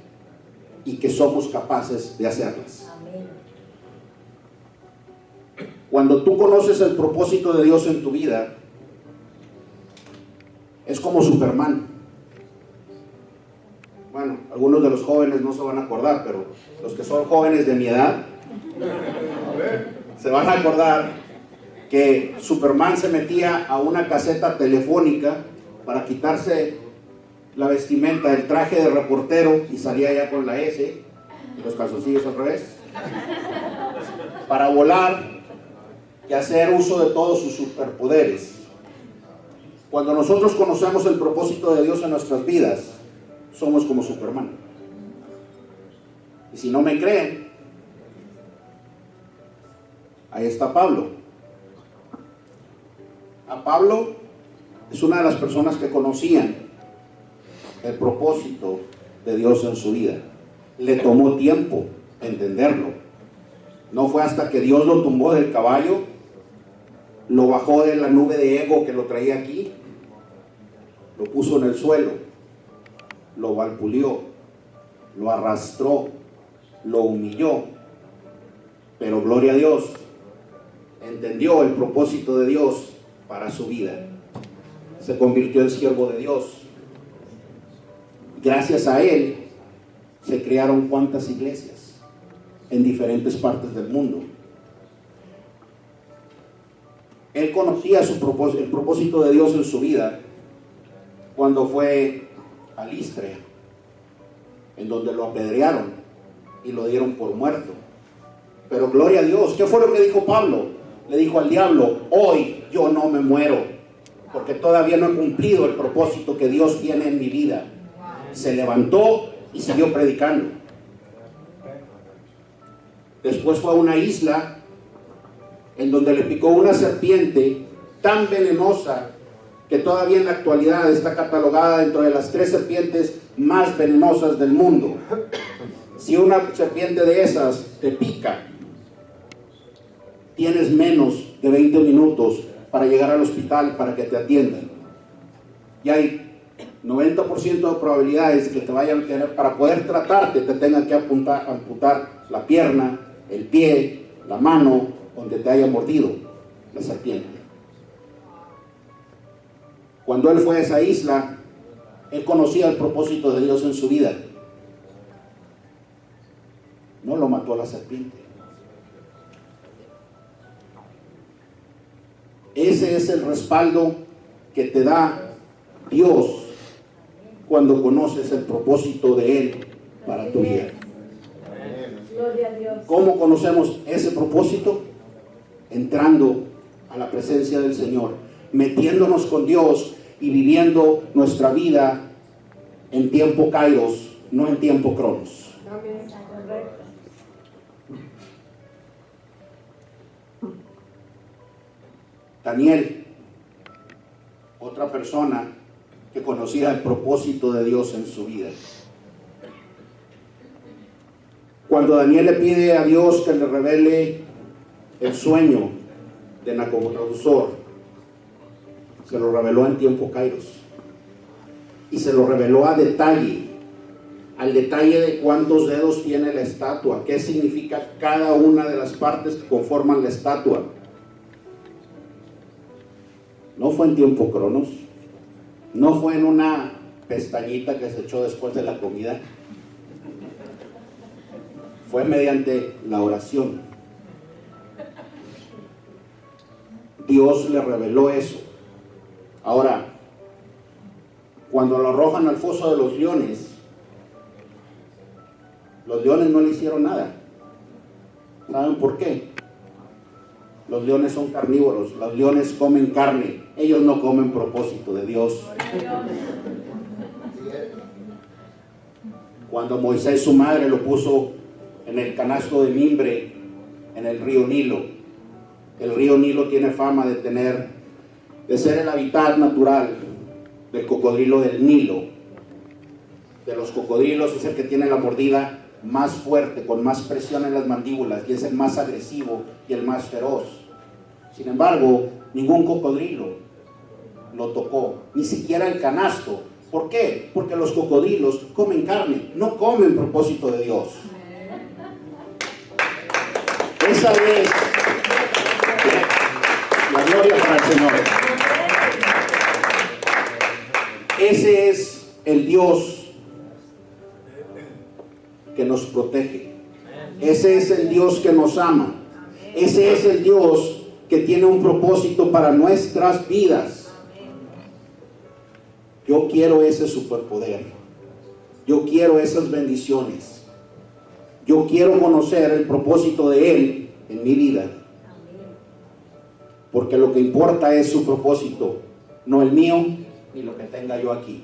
y que somos capaces de hacerlas. Cuando tú conoces el propósito de Dios en tu vida, es como Superman. Bueno, algunos de los jóvenes no se van a acordar, pero los que son jóvenes de mi edad se van a acordar que Superman se metía a una caseta telefónica para quitarse la vestimenta, el traje de reportero, y salía ya con la S y los calzoncillos al revés, para volar y hacer uso de todos sus superpoderes. Cuando nosotros conocemos el propósito de Dios en nuestras vidas, somos como Superman. Y si no me creen, ahí está Pablo. A Pablo es una de las personas que conocían el propósito de Dios en su vida. Le tomó tiempo entenderlo. No fue hasta que Dios lo tumbó del caballo, lo bajó de la nube de ego que lo traía aquí, lo puso en el suelo, lo valpulió, lo arrastró, lo humilló, pero gloria a Dios, entendió el propósito de Dios para su vida, se convirtió en siervo de Dios. Gracias a él se crearon cuantas iglesias en diferentes partes del mundo. Él conocía el propósito de Dios en su vida cuando fue a Listra, en donde lo apedrearon y lo dieron por muerto. Pero gloria a Dios, ¿qué fue lo que dijo Pablo? Le dijo al diablo: hoy yo no me muero, porque todavía no he cumplido el propósito que Dios tiene en mi vida. Se levantó y siguió predicando. Después fue a una isla en donde le picó una serpiente tan venenosa que todavía en la actualidad está catalogada dentro de las 3 serpientes más venenosas del mundo. Si una serpiente de esas te pica, tienes menos de 20 minutos para llegar al hospital para que te atiendan. Y hay 90% de probabilidades que te vayan a tener, para poder tratarte, te tengan que amputar la pierna, el pie, la mano, donde te haya mordido la serpiente. Cuando él fue a esa isla, él conocía el propósito de Dios en su vida. No lo mató la serpiente. Ese es el respaldo que te da Dios cuando conoces el propósito de Él para tu vida. Gloria a Dios. ¿Cómo conocemos ese propósito? Entrando a la presencia del Señor, metiéndonos con Dios y viviendo nuestra vida en tiempo kairos, no en tiempo cronos. Amén. Correcto. Daniel, otra persona que conocía el propósito de Dios en su vida. Cuando Daniel le pide a Dios que le revele el sueño de Nabucodonosor, se lo reveló en tiempo kairos y se lo reveló a detalle, al detalle de cuántos dedos tiene la estatua, qué significa cada una de las partes que conforman la estatua. No fue en tiempo cronos, no fue en una pestañita que se echó después de la comida, fue mediante la oración. Dios le reveló eso. Ahora, cuando lo arrojan al foso de los leones no le hicieron nada. ¿Saben por qué? Los leones son carnívoros, los leones comen carne, ellos no comen propósito de Dios. Cuando Moisés, su madre, lo puso en el canasto de mimbre en el río Nilo. El río Nilo tiene fama de ser el hábitat natural del cocodrilo del Nilo. De los cocodrilos es el que tiene la mordida más fuerte, con más presión en las mandíbulas, y es el más agresivo y el más feroz. Sin embargo, ningún cocodrilo lo tocó, ni siquiera el canasto. ¿Por qué? Porque los cocodrilos comen carne, no comen propósito de Dios. Esa es la gloria para el Señor. Ese es el Dios que nos protege. Ese es el Dios que nos ama. Ese es el Dios que tiene un propósito para nuestras vidas. Yo quiero ese superpoder. Yo quiero esas bendiciones. Yo quiero conocer el propósito de Él en mi vida. Porque lo que importa es su propósito, no el mío ni lo que tenga yo aquí.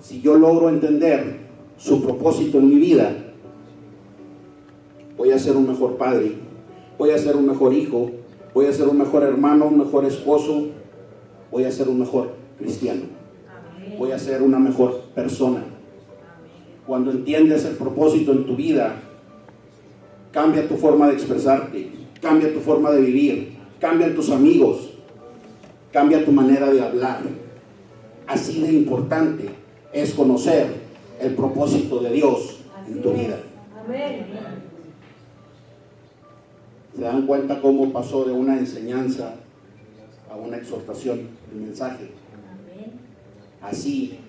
Si yo logro entender su propósito en mi vida, voy a ser un mejor padre, voy a ser un mejor hijo, voy a ser un mejor hermano, un mejor esposo, voy a ser un mejor cristiano, voy a ser una mejor persona. Cuando entiendes el propósito en tu vida, cambia tu forma de expresarte, cambia tu forma de vivir, cambian tus amigos, cambia tu manera de hablar. Así de importante es conocer el propósito de Dios en tu vida. ¿Se dan cuenta cómo pasó de una enseñanza a una exhortación, el mensaje? Así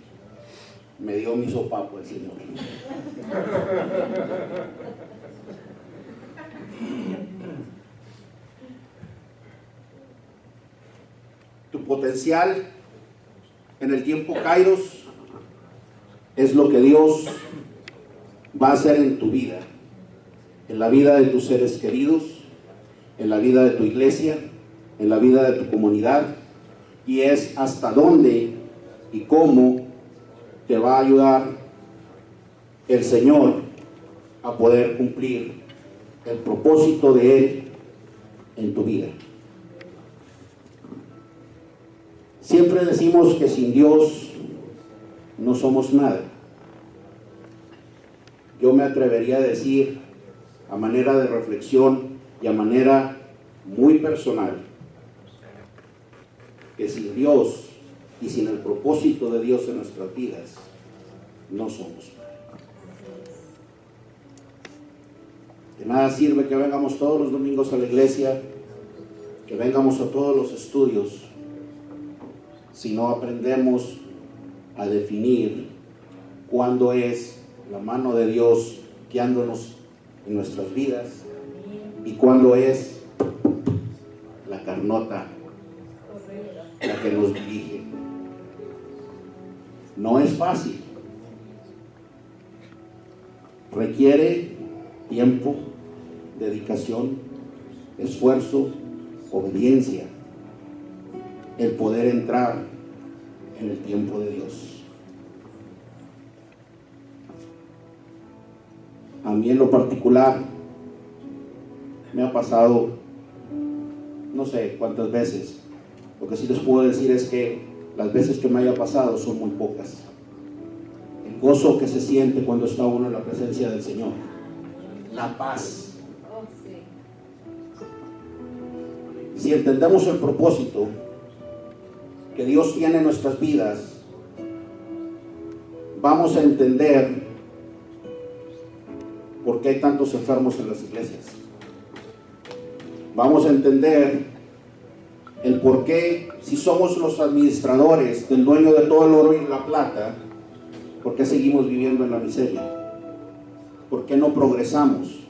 me dio mi sopapo el Señor. Tu potencial en el tiempo Kairos es lo que Dios va a hacer en tu vida, en la vida de tus seres queridos, en la vida de tu iglesia, en la vida de tu comunidad, y es hasta dónde y cómo te va a ayudar el Señor a poder cumplir el propósito de Él en tu vida. Siempre decimos que sin Dios no somos nada. Yo me atrevería a decir, a manera de reflexión y a manera muy personal, que sin Dios y sin el propósito de Dios en nuestras vidas, no somos nada. De nada sirve que vengamos todos los domingos a la iglesia, que vengamos a todos los estudios, si no aprendemos a definir cuándo es la mano de Dios guiándonos en nuestras vidas y cuándo es la carnota la que nos dirige. No es fácil. Requiere tiempo, dedicación, esfuerzo, obediencia, el poder entrar en el tiempo de Dios. A mí en lo particular me ha pasado no sé cuántas veces. Lo que sí les puedo decir es que las veces que me haya pasado son muy pocas. El gozo que se siente cuando está uno en la presencia del Señor, la paz. Si entendemos el propósito que Dios tiene en nuestras vidas, vamos a entender por qué hay tantos enfermos en las iglesias. Vamos a entender el por qué, si somos los administradores del dueño de todo el oro y la plata, ¿por qué seguimos viviendo en la miseria? ¿Por qué no progresamos?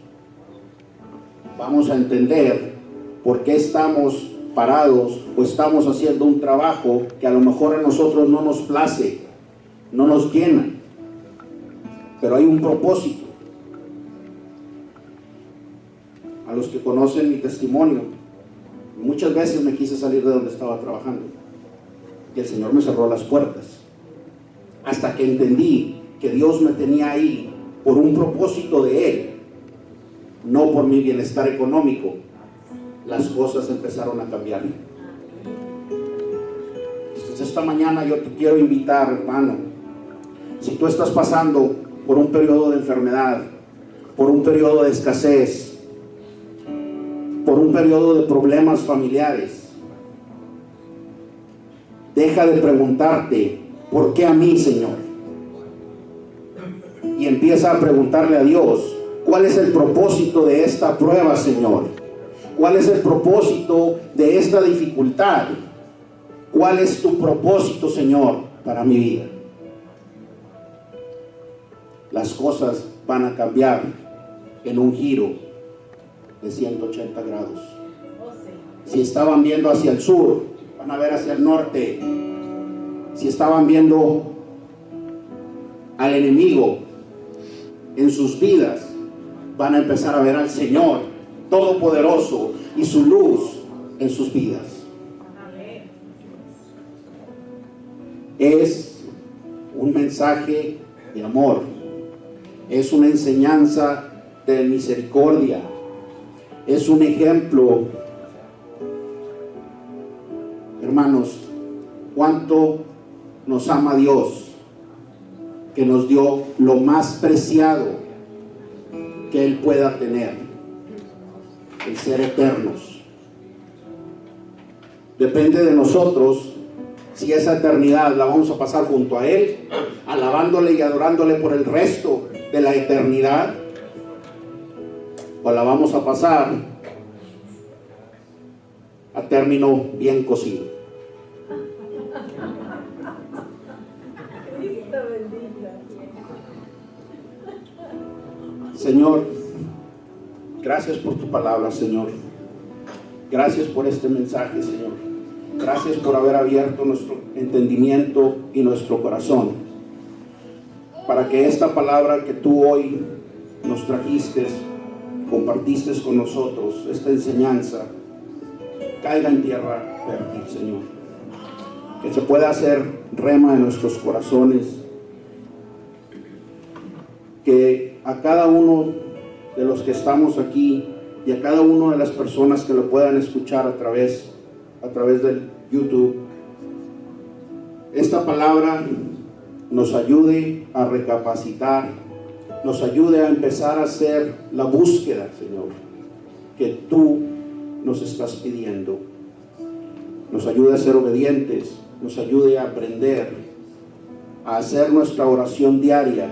Vamos a entender por qué estamos parados o estamos haciendo un trabajo que a lo mejor a nosotros no nos place, no nos llena, pero hay un propósito. A los que conocen mi testimonio, muchas veces me quise salir de donde estaba trabajando y el Señor me cerró las puertas. hasta que entendí que Dios me tenía ahí por un propósito de Él, no por mi bienestar económico, las cosas empezaron a cambiar. Entonces esta mañana yo te quiero invitar, hermano, si tú estás pasando por un periodo de enfermedad, por un periodo de escasez, por un periodo de problemas familiares, deja de preguntarte, ¿por qué a mí, Señor? Y empieza a preguntarle a Dios, ¿cuál es el propósito de esta prueba, Señor? ¿Cuál es el propósito de esta dificultad? ¿Cuál es tu propósito, Señor, para mi vida? Las cosas van a cambiar en un giro de 180 grados. Si estaban viendo hacia el sur, van a ver hacia el norte. Si estaban viendo al enemigo en sus vidas, van a empezar a ver al Señor Todopoderoso y su luz en sus vidas. Es un mensaje de amor, es una enseñanza de misericordia, es un ejemplo. Hermanos, cuánto nos ama Dios, que nos dio lo más preciado que Él pueda tener, el ser eternos. Depende de nosotros si esa eternidad la vamos a pasar junto a Él, alabándole y adorándole por el resto de la eternidad, o la vamos a pasar a término bien cocido. Cristo bendito. Señor, gracias por tu palabra, Señor. Gracias por este mensaje, Señor. Gracias por haber abierto nuestro entendimiento y nuestro corazón, para que esta palabra que tú hoy nos trajiste, compartiste con nosotros, esta enseñanza, caiga en tierra fértil, Señor. Que se pueda hacer rema en nuestros corazones. Que a cada uno de los que estamos aquí y a cada una de las personas que lo puedan escuchar a través del YouTube, esta palabra nos ayude a recapacitar, nos ayude a empezar a hacer la búsqueda, Señor, que tú nos estás pidiendo. Nos ayude a ser obedientes, nos ayude a aprender, a hacer nuestra oración diaria,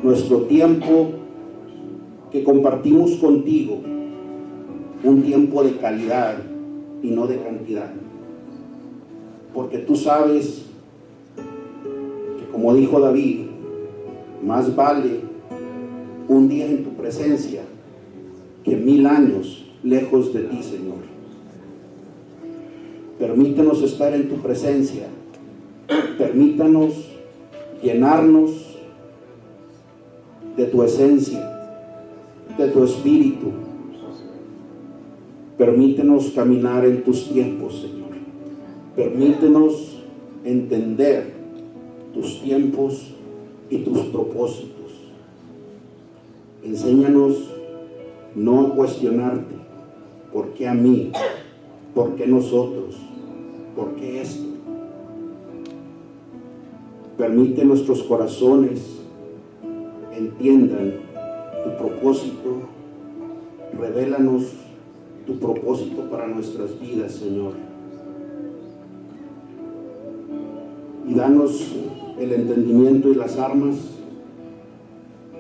nuestro tiempo que compartimos contigo, un tiempo de calidad y no de cantidad. Porque tú sabes que, como dijo David, más vale un día en tu presencia que 1000 años lejos de ti, Señor. Permítanos estar en tu presencia, permítanos llenarnos de tu esencia, de tu espíritu. Permítenos caminar en tus tiempos, Señor. Permítenos entender tus tiempos y tus propósitos. Enséñanos no a cuestionarte. ¿Por qué a mí? ¿Por qué nosotros? ¿Por qué esto? Permite nuestros corazones entiendan tu propósito. Revélanos tu propósito para nuestras vidas, Señor. Y danos el entendimiento y las armas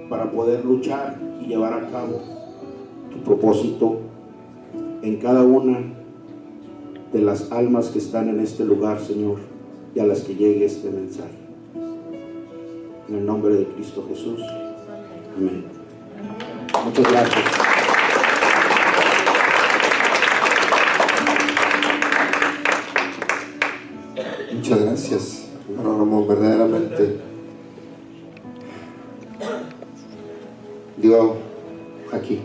para poder luchar y llevar a cabo tu propósito en cada una de las almas que están en este lugar, Señor, y a las que llegue este mensaje. En el nombre de Cristo Jesús. Amén. Muchas gracias. Muchas gracias, hermano Ramón. Verdaderamente dio aquí